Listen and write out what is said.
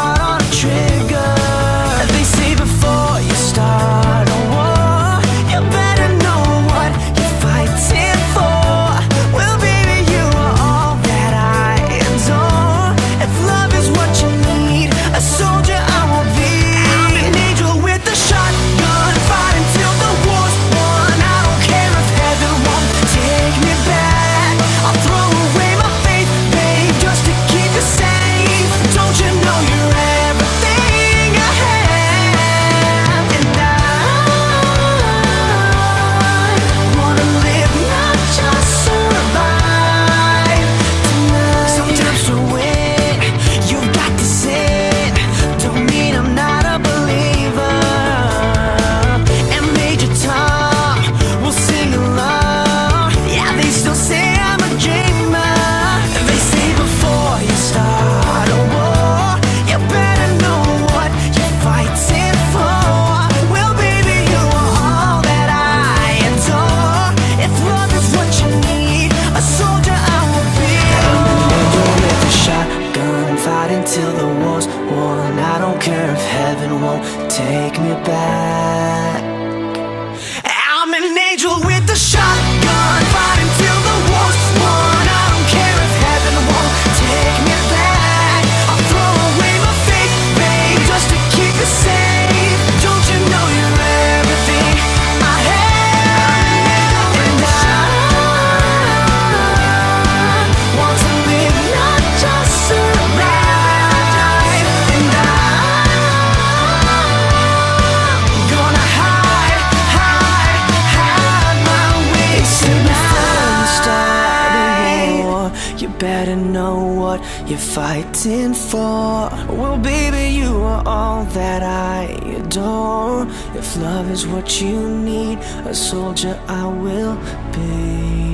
heart on a trigger. They say before you start a war, you better know what you're fighting for. Well, baby, you are all that I adore. If love is what you need, a soldier I will be. I'm an angel with a shotgun, fighting till the war's won. I don't care if heaven won't take me back. I'll throw away my faith, babe, just to keep you safe. Don't you know you're everything I have? And I wanna live, not just survive tonight. Sometimes to win, you've got to sin. Don't mean I'm not a believer. And Major Tom will sing along. Yeah, they still say I'm a dreamer. They say before you start a war, you better know what you're fighting for. Well, baby, you are all that I adore. If love is what you need, a soldier I will be. I'm an angel with a shotgun, fighting till the war's won. I don't care if heaven won't take me back. I'm an angel with a shotgun, fighting till the war's won. I don't care if heaven won't take me back. I'll throw away my faith, babe, just to keep you safe. Don't you know you're everything I have? And I want to live, not just survive. And I'm gonna hide my way tonight. You better know what you're fighting for. Well, baby, you are all that I adore. If love is what you need, a soldier I will be.